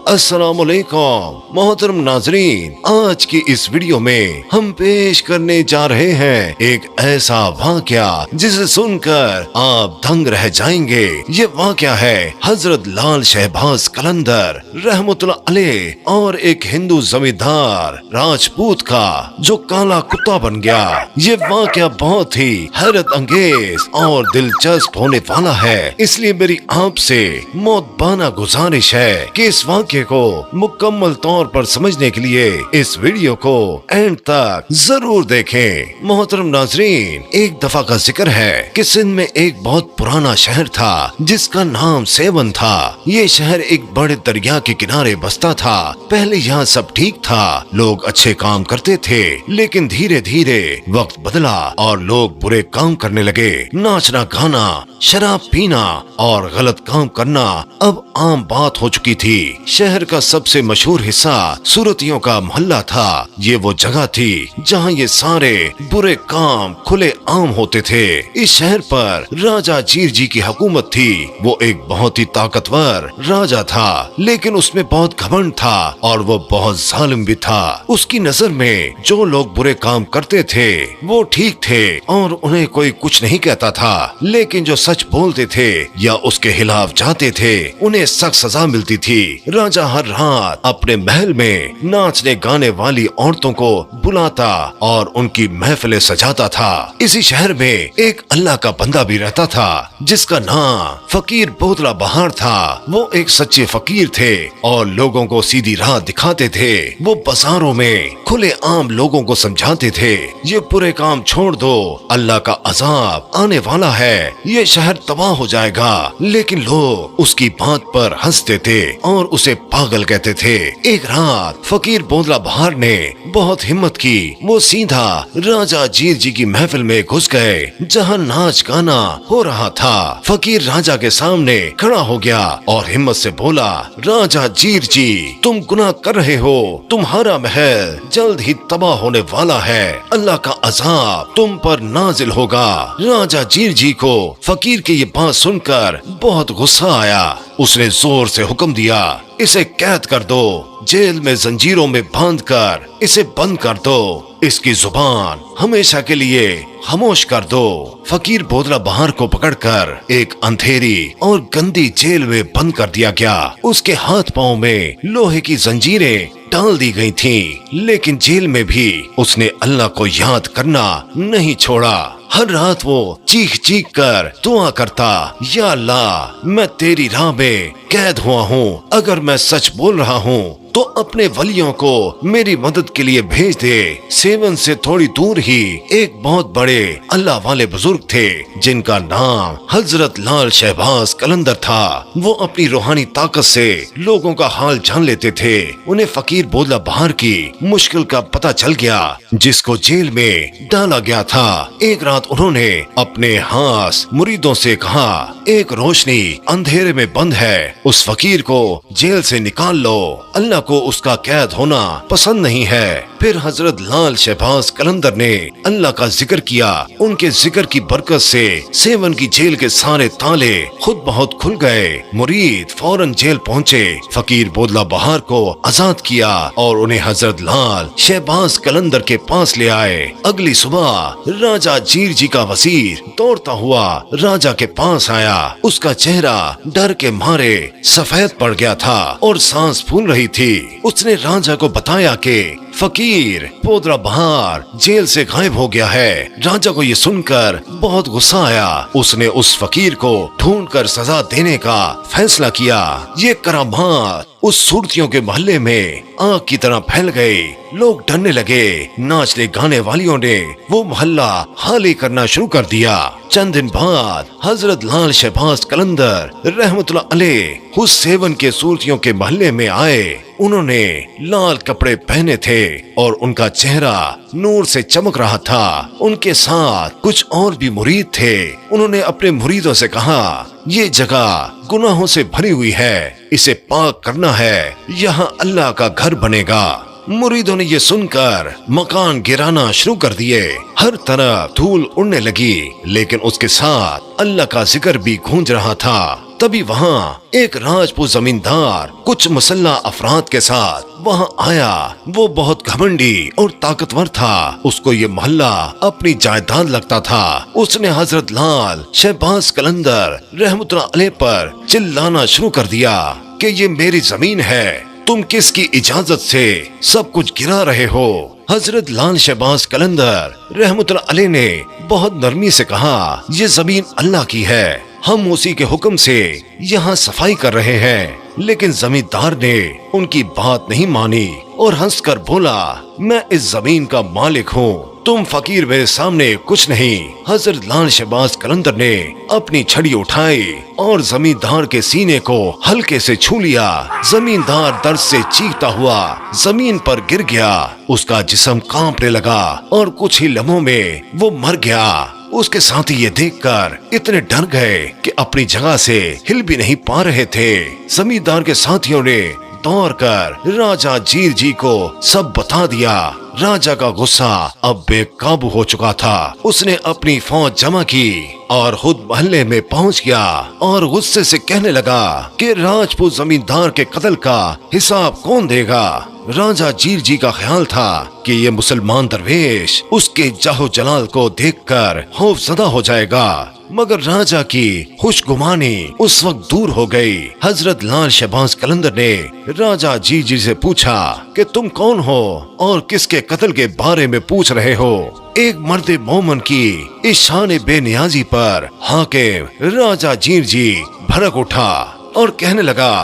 अस्सलाम वालेकुम मोहतरम नाजरीन, आज की इस वीडियो में हम पेश करने जा रहे हैं एक ऐसा वाकया जिसे सुनकर आप दंग रह जाएंगे। ये वाकया है हजरत लाल शहबाज कलंदर रहमतुल्लाह अलैह और एक हिंदू जमींदार राजपूत का जो काला कुत्ता बन गया। ये वाकया बहुत ही हैरत अंगेज और दिलचस्प होने वाला है, इसलिए मेरी आपसे मौतबाना गुजारिश है कि इस वाकये को मुकम्मल तौर पर समझने के लिए इस वीडियो को एंड तक जरूर देखें। मोहतरम नाजरीन, एक दफा का जिक्र है कि सिंध में एक बहुत पुराना शहर था जिसका नाम सेवन था। ये शहर एक बड़े दरिया के किनारे बसता था। पहले यहाँ सब ठीक था, लोग अच्छे काम करते थे, लेकिन धीरे धीरे वक्त बदला और लोग बुरे काम करने लगे। नाचना गाना, शराब पीना और गलत काम करना अब आम बात हो चुकी थी। शहर का सबसे मशहूर हिस्सा सूरतियों का मोहल्ला था। ये वो जगह थी जहाँ ये सारे बुरे काम खुले आम होते थे। इस शहर पर राजा जीर जी की हुकूमत थी। वो एक बहुत ही ताकतवर राजा था, लेकिन उसमें बहुत घमंड था और वो बहुत जालिम भी था। उसकी नजर में जो लोग बुरे काम करते थे वो ठीक थे और उन्हें कोई कुछ नहीं कहता था, लेकिन जो सच बोलते थे या उसके खिलाफ जाते थे उन्हें सख्त सजा मिलती थी। राजा हर रात अपने महल में नाचने गाने वाली औरतों को बुलाता और उनकी महफिलें सजाता था। इसी शहर में एक अल्लाह का बंदा भी रहता था जिसका नाम फकीर बोदला बहार था। वो एक सच्चे फकीर थे और लोगों को सीधी राह दिखाते थे। वो बाजारों में खुले आम लोगों को समझाते थे, ये बुरे काम छोड़ दो, अल्लाह का अजाब आने वाला है, ये शहर तबाह हो जाएगा। लेकिन लोग उसकी बात पर हंसते थे और उसे पागल कहते थे। एक रात फकीर बोदला बहार ने बहुत हिम्मत की। वो सीधा राजा जीर जी की महफिल में घुस गए जहाँ नाच गाना हो रहा था। फकीर राजा के सामने खड़ा हो गया और हिम्मत से बोला, राजा जीर जी, तुम गुनाह कर रहे हो, तुम्हारा महल जल्द ही तबाह होने वाला है, अल्लाह का अजाब तुम पर नाजिल होगा। राजा जीर जी को फकीर की ये बात सुनकर बहुत गुस्सा आया। उसने जोर से हुक्म दिया, इसे कैद कर दो, जेल में जंजीरों में बांधकर इसे बंद कर दो, इसकी जुबान हमेशा के लिए खामोश कर दो। फकीर बोदला बहार को पकड़कर एक अंधेरी और गंदी जेल में बंद कर दिया गया। उसके हाथ पांव में लोहे की जंजीरें डाल दी गई थीं, लेकिन जेल में भी उसने अल्लाह को याद करना नहीं छोड़ा। हर रात वो चीख चीख कर दुआ करता, या अल्लाह, मैं तेरी राह में कैद हुआ हूँ, अगर मैं सच बोल रहा हूँ तो अपने वलियों को मेरी मदद के लिए भेज दे। सेवन से थोड़ी दूर ही एक बहुत बड़े अल्लाह वाले बुजुर्ग थे जिनका नाम हजरत लाल शहबाज कलंदर था। वो अपनी रूहानी ताकत से लोगों का हाल जान लेते थे। उन्हें फकीर बोदला बहार की मुश्किल का पता चल गया जिसको जेल में डाला गया था। एक रात उन्होंने अपने खास मुरीदों से कहा, एक रोशनी अंधेरे में बंद है, उस फकीर को जेल से निकाल लो, अल्लाह को उसका कैद होना पसंद नहीं है। फिर हजरत लाल शहबाज कलंदर ने अल्लाह का जिक्र किया। उनके जिक्र की बरकत से सेवन की जेल के सारे ताले खुद बहुत खुल गए। मुरीद फौरन जेल पहुँचे, फकीर बोदला बहार को आजाद किया और उन्हें हजरत लाल शहबाज कलंदर के पास ले आए। अगली सुबह राजा जीर जी का वजीर दौड़ता हुआ राजा के पास आया। उसका चेहरा डर के मारे सफेद पड़ गया था और सांस फूल रही थी। उसने राजा को बताया कि फकीर बोदला बहार जेल से गायब हो गया है। राजा को ये सुनकर बहुत गुस्सा आया। उसने उस फकीर को ढूंढकर सजा देने का फैसला किया। ये करामात उस सूरतियों के मोहल्ले में आग की तरह फैल गए। लोग डरने लगे। नाचने गाने वालियों ने वो मोहल्ला खाली करना शुरू कर दिया। चंद दिन बाद हजरत लाल शहबाज कलंदर रहमतुल्लाह अलैह उस सेवन के सूरतियों के मोहल्ले में आए। उन्होंने लाल कपड़े पहने थे और उनका चेहरा नूर से चमक रहा था। उनके साथ कुछ और भी मुरीद थे। उन्होंने अपने मुरीदों से कहा, ये जगह गुनाहों से भरी हुई है, इसे पाक करना है, यहाँ अल्लाह का घर बनेगा। मुरीदों ने ये सुनकर मकान गिराना शुरू कर दिए। हर तरफ धूल उड़ने लगी, लेकिन उसके साथ अल्लाह का जिक्र भी गूंज रहा था। तभी वहाँ एक राजपूत जमींदार कुछ मुसल्ला अफराद के साथ वहाँ आया। वो बहुत घमंडी और ताकतवर था। उसको ये मोहल्ला अपनी जायदाद लगता था। उसने हजरत लाल शहबाज कलंदर रहमतुल्लाह अलैह पर चिल्लाना शुरू कर दिया कि ये मेरी जमीन है, तुम किसकी इजाजत से सब कुछ गिरा रहे हो। हजरत लाल शहबाज कलंदर रहमतुल्लाह अलैह ने बहुत नरमी से कहा, ये जमीन अल्लाह की है, हम उसी के हुक्म से यहाँ सफाई कर रहे हैं। लेकिन जमींदार ने उनकी बात नहीं मानी और हंसकर बोला, मैं इस जमीन का मालिक हूँ, तुम फकीर मेरे सामने कुछ नहीं। हजरत लाल शहबाज कलंदर ने अपनी छड़ी उठाई और जमींदार के सीने को हल्के से छू लिया। जमींदार दर्द से चीखता हुआ जमीन पर गिर गया। उसका जिस्म कांपने लगा और कुछ ही लम्हों में वो मर गया। उसके साथी ये देखकर इतने डर गए कि अपनी जगह से हिल भी नहीं पा रहे थे। जमींदार के साथियों ने दौड़ कर राजा जीर जी को सब बता दिया। राजा का गुस्सा अब बेकाबू हो चुका था। उसने अपनी फौज जमा की और खुद महल्ले में पहुंच गया और गुस्से से कहने लगा कि राजपूत जमींदार के कत्ल का हिसाब कौन देगा। राजा जीर जी का ख्याल था कि ये मुसलमान दरवेश उसके जाहो जलाल को देखकर खौफजदा हो जाएगा, मगर राजा की खुशगुमानी उस वक्त दूर हो गई। हजरत लाल शहबाज कलंदर ने राजा जीर जी से पूछा कि तुम कौन हो और किसके कत्ल के बारे में पूछ रहे हो। एक मर्द मोमन की इस शान बेनियाजी पर हाकिम राजा जीर जी भड़क उठा और कहने लगा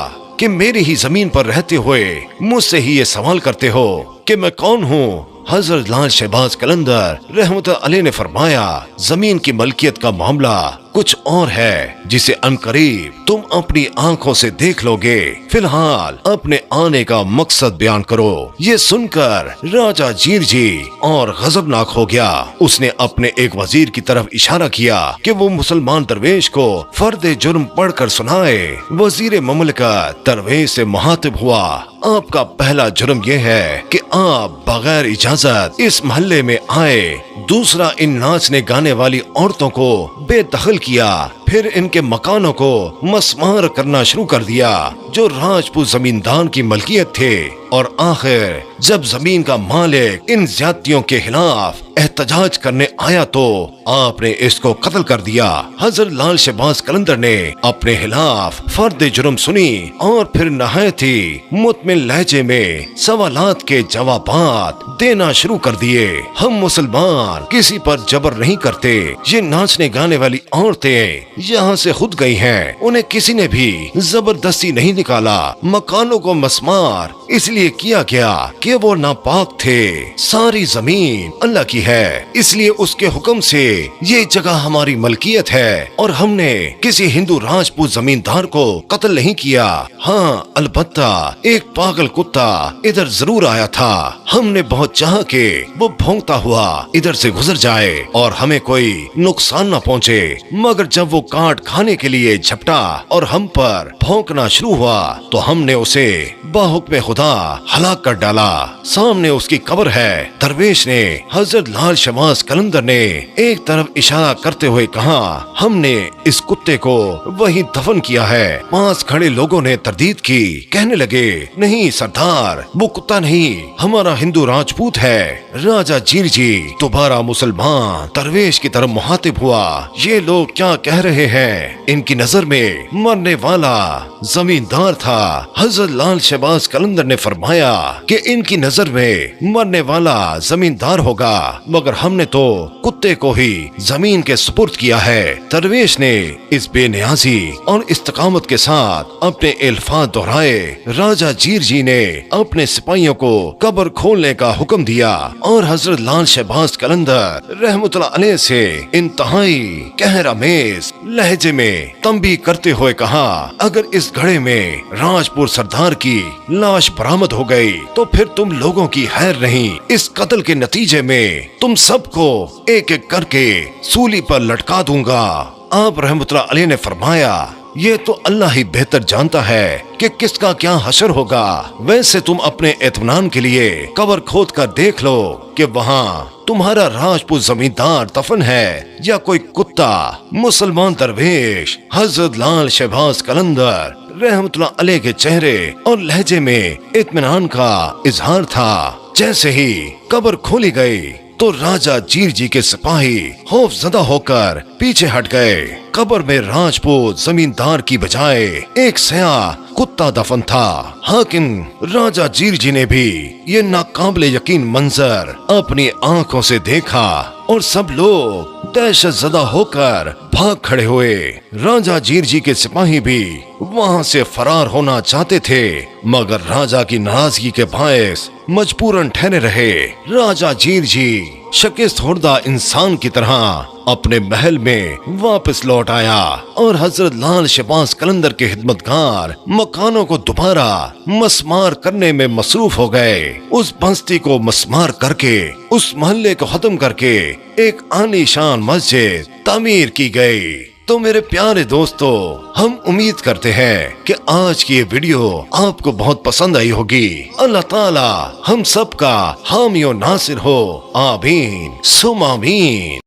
कि मेरी ही जमीन पर रहते हुए मुझसे ही ये सवाल करते हो कि मैं कौन हूँ। हजरत लाल शहबाज कलंदर रहमतुल्लाह अलैह ने फरमाया, जमीन की मलकियत का मामला कुछ और है जिसे अनकरीब तुम अपनी आंखों से देख लोगे। फिलहाल अपने आने का मकसद बयान करो। ये सुनकर राजा जीर जी और गजबनाक हो गया। उसने अपने एक वजीर की तरफ इशारा किया कि वो मुसलमान दरवेश को फर्द जुर्म पढ़कर सुनाए। वजीर ममलकत दरवेश से मुखातिब हुआ, आपका पहला जुर्म यह है कि आप बगैर इजाजत इस मोहल्ले में आए। दूसरा, इन नाचने गाने वाली औरतों को बेदखल किया, फिर इनके मकानों को मसमार करना शुरू कर दिया जो राजपूत जमींदार की मलकियत थे। और आखिर जब जमीन का मालिक इन ज्यादतियों के खिलाफ एहतजाज करने आया तो आपने इसको कत्ल कर दिया। हजरत लाल शहबाज कलंदर ने अपने खिलाफ फर्द जुर्म सुनी और फिर नहायत ही मुतमिन लहजे में सवालात के जवाबात देना शुरू कर दिए। हम मुसलमान किसी पर जबर नहीं करते। ये नाचने गाने वाली औरतें यहाँ से खुद गई हैं, उन्हें किसी ने भी जबरदस्ती नहीं निकाला। मकानों को मसमार इसलिए किया गया कि वो नापाक थे। सारी जमीन अल्लाह की है, इसलिए उसके हुक्म से ये जगह हमारी मलकियत है और हमने किसी हिंदू राजपूत जमींदार को कत्ल नहीं किया। हाँ, अलबत्ता एक पागल कुत्ता इधर जरूर आया था। हमने बहुत चाहा कि वो भौंकता हुआ इधर से गुजर जाए और हमें कोई नुकसान न पहुँचे, मगर जब वो काट खाने के लिए झपटा और हम पर भौंकना शुरू हुआ तो हमने उसे बाहुक्म खुदा हलाक कर डाला। सामने उसकी कब्र है। दरवेश ने हजरत लाल शहबाज कलंदर ने एक तरफ इशारा करते हुए कहा, हमने इस कुत्ते को वहीं दफन किया है। पास खड़े लोगों ने तरदीद की, कहने लगे, नहीं सरदार, वो कुत्ता नहीं, हमारा हिंदू राजपूत है। राजा जीर जी दोबारा मुसलमान दरवेश की तरफ मुखातिब हुआ, ये लोग क्या कह रहे हैं। इनकी नजर में मरने वाला जमींदार था। हजरत लाल शहबाज कलंदर ने फरमाया कि इनकी नजर में मरने वाला जमींदार होगा, मगर हमने तो कुत्ते को ही जमीन के सुपुर्द किया है। दरवेश ने इस बेनियाजी और इस्तकामत के साथ अपने अल्फाज दोहराए। राजा जीर जी ने अपने सिपाहियों को कब्र खोलने का हुक्म दिया और हजरत लाल शहबाज कलंदर रहमतुल्लाह अलैह से इंतहाई कहरामेज लहजे में तंबी करते हुए कहा, अगर इस घड़े में राजपूत सरदार की लाश बरामद हो गई तो फिर तुम लोगों की खैर नहीं। इस कत्ल के नतीजे में तुम सबको एक एक करके सूली पर लटका दूंगा। आप रहमतुल्लाह अलैह ने फरमाया, یہ تو اللہ ہی بہتر جانتا ہے کہ کس کا کیا حشر ہوگا۔ ویسے تم اپنے اطمینان کے لیے قبر کھود کر دیکھ لو کہ وہاں تمہارا راجپوت زمیندار دفن ہے یا کوئی کتا۔ مسلمان درویش حضرت لال شہباز قلندر رحمت اللہ علیہ کے چہرے اور لہجے میں اطمینان کا اظہار تھا۔ جیسے ہی قبر کھولی گئی تو راجا جیر جی کے سپاہی خوف زدہ ہو کر پیچھے ہٹ گئے۔ قبر میں راجپوت زمیندار کی بجائے ایک سیاہ کتا دفن تھا۔ حاکم راجا جیر جی نے بھی یہ ناقابل یقین منظر اپنی آنکھوں سے دیکھا اور سب لوگ دہشت زدہ ہو کر بھاگ کھڑے ہوئے۔ راجا جیر جی کے سپاہی بھی وہاں سے فرار ہونا چاہتے تھے مگر راجا کی ناراضگی کے باعث مجبوراً ٹھہرے رہے۔ راجا جیر جی شکست خوردہ انسان کی طرح اپنے محل میں واپس لوٹ آیا اور حضرت لال شہباز قلندر کے خدمتگار مکانوں کو دوبارہ مسمار کرنے میں مصروف ہو گئے۔ اس بستی کو مسمار کر کے اس محلے کو ختم کر کے ایک عالی شان مسجد تعمیر کی گئی۔ تو میرے پیارے دوستو، ہم امید کرتے ہیں کہ آج کی یہ ویڈیو آپ کو بہت پسند آئی ہوگی۔ اللہ تعالی ہم سب کا حامی و ناصر ہو، آمین ثم آمین۔